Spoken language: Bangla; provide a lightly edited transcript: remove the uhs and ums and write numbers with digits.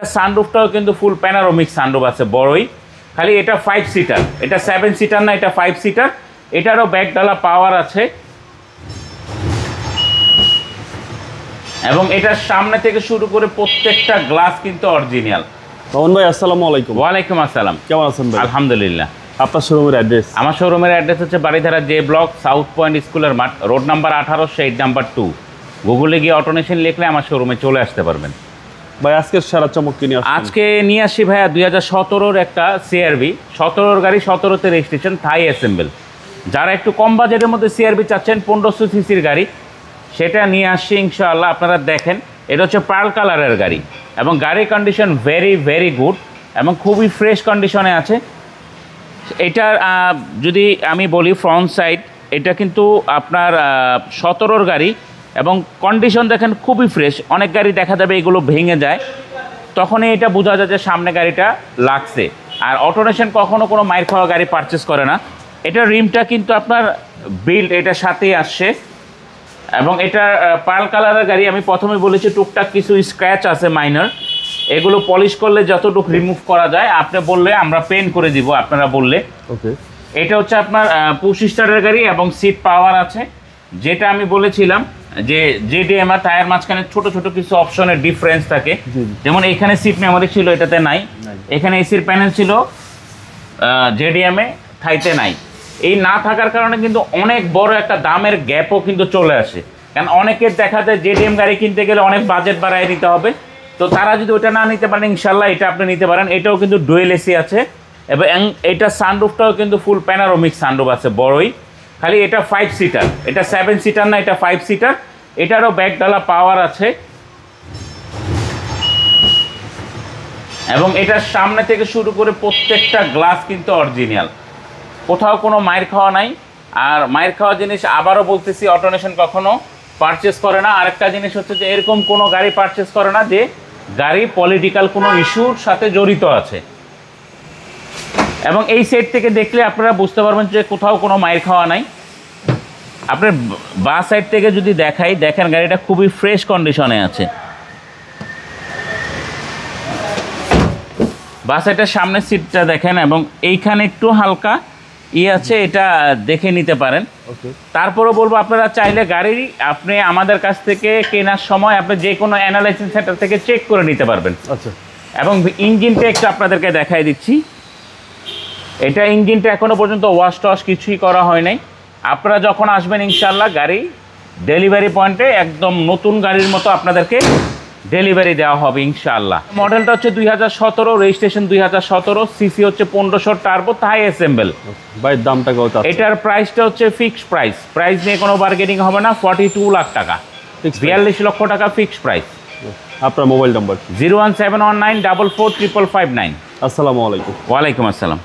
সানরুফটাও কিন্তু ফুল প্যানোরামিক সানরুফ আছে বড়ই, খালি এটা 5 সিটার, এটা 7 সিটার না, এটা 5 সিটার। এটারও ব্যাকডালা পাওয়ার আছে এবং এটার সামনে থেকে শুরু করে প্রত্যেকটা গ্লাস কিন্তু অরিজিনাল। মোহন ভাই আসসালামু আলাইকুম। ওয়ালাইকুম আসসালাম, কেমন আছেন ভাই? আলহামদুলিল্লাহ। আপনার শোরুমের অ্যাড্রেস? আমার শোরুমের অ্যাড্রেস হচ্ছে Baridhara J block, south point স্কুলের মাঠ, রোড নাম্বার 18, শেড নাম্বার 2। গুগলে গিয়ে অটোনেশন লিখলে আমার শোরুমে চলে আসতে পারবেন। ভাই আজকের সেরা চমক কি নিয়ে আসছেন? আজকে নিয়ে আসি ভাইয়া 2017-র একটা সিআরবি, 17-র গাড়ি, 17-তে রেজিস্ট্রেশন, থাই অ্যাসেম্বল। যারা একটু কম বাজেটের মধ্যে সিআরবি চাচ্ছেন 1500 সিসির গাড়ি, সেটা নিয়ে আসছি ইনশাআল্লাহ। আপনারা দেখেন, এটা হচ্ছে পার্ল কালারের গাড়ি এবং গাড়ির কন্ডিশন ভেরি ভেরি গুড এবং খুবই ফ্রেশ কন্ডিশনে আছে। এটার যদি আমি বলি ফ্রন্ট সাইড, এটা কিন্তু আপনার 17-র গাড়ি এবং কন্ডিশন দেখেন খুবই ফ্রেশ। অনেক গাড়ি দেখা যাবে এগুলো ভেঙে যায়, তখনই এটা বোঝা যায় যে সামনে গাড়িটা লাগছে। আর অটোনেশন কখনো কোনো মাইর খাওয়া গাড়ি পারচেস করে না। এটার রিমটা কিন্তু আপনার বিল্ড এটার সাথেই আসছে এবং এটা পার্ল কালারের গাড়ি। আমি প্রথমে বলেছি টুকটাক কিছু স্ক্র্যাচ আছে মাইনর, এগুলো পলিশ করলে যতটুকু রিমুভ করা যায় আপনি বললে আমরা পেন্ট করে দিব, আপনারা বললে। ওকে, এটা হচ্ছে আপনার পুশ স্টারের গাড়ি এবং সিট পাওয়ার আছে। যেটা আমি বলেছিলাম যে জেডিএমআর টায়ার মাঝখানে ছোট ছোট কিছু অপশনের ডিফারেন্স থাকে, যেমন এখানে সিট মেমোরি ছিল, এটাতে নাই। এখানে এসির প্যানেল ছিল, জেডিএমে, থাইতে নাই। এই না থাকার কারণে কিন্তু অনেক বড় একটা দামের গ্যাপও কিন্তু চলে আসে, কারণ অনেকের দেখা যায় জেডিএম গাড়ি কিনতে গেলে অনেক বাজেট বাড়ায় নিতে হবে। তো তারা যদি ওটা না নিতে পারেন, ইনশাল্লাহ এটা আপনি নিতে পারেন। এটাও কিন্তু ডুয়েল এসি আছে এবং এটা সানরুফটাও কিন্তু ফুল প্যানোরামিক সানরুফ আছে বড়ই, খালি এটা 5 সিটার, এটা 7 সিটার না, এটা 5 সিটার। এটারও ব্যাকডালা পাওয়ার আছে এবং এটার সামনে থেকে শুরু করে প্রত্যেকটা গ্লাস কিন্তু অরিজিনাল, কোথাও কোনো মায়ের খাওয়া নাই। আর মায়ের খাওয়া জিনিস আবারও বলতেছি, অটোনেশন কখনো পারচেস করে না। আরেকটা জিনিস হচ্ছে যে এরকম কোনো গাড়ি পারচেস করে না যে গাড়ি পলিটিক্যাল কোনো ইস্যুর সাথে জড়িত আছে। এবং এই সেট থেকে দেখলে আপনারা বুঝতে পারবেন যে কোথাও কোনো মায়ের খাওয়া নাই। আপনার বাঁ সাইড থেকে যদি দেখাই, দেখেন গাড়িটা খুবই ফ্রেশ কন্ডিশনে আছে। বাঁ সাইডের সামনের সিটটা দেখেন এবং এইখানে একটু হালকা আছে, এটা দেখে নিতে পারেন। তারপরও বলবো, আপনারা চাইলে গাড়ি আপনি আমাদের কাছ থেকে কেনার সময় আপনি যে কোনো অ্যানালাইসিস সেন্টার থেকে চেক করে নিতে পারবেন। আচ্ছা, এবং ইঞ্জিনটা একটু আপনাদেরকে দেখাই দিচ্ছি। এটা ইঞ্জিনটা এখনও পর্যন্ত ওয়াশ টশ কিছুই করা হয় নাই। আপনারা যখন আসবেন ইনশাল্লাহ গাড়ি ডেলিভারি পয়েন্টে একদম নতুন গাড়ির মতো আপনাদেরকে ডেলিভারি দেওয়া হবে ইনশাআল্লাহ। মডেলটা হচ্ছে 2017, রেজিস্ট্রেশন 2017, সিসি হচ্ছে 1500 টার্বো, থাই অ্যাসেম্বল। ভাই দামটা কত? এটার প্রাইসটা হচ্ছে ফিক্সড প্রাইস নিয়ে কোনো বার্গেনিং হবে না। 42 লাখ টাকা, 42 লক্ষ টাকা ফিক্সড প্রাইস। আপনার মোবাইল নাম্বার? 01719445559। আসসালামু আলাইকুম। ওয়ালাইকুম আসসালাম।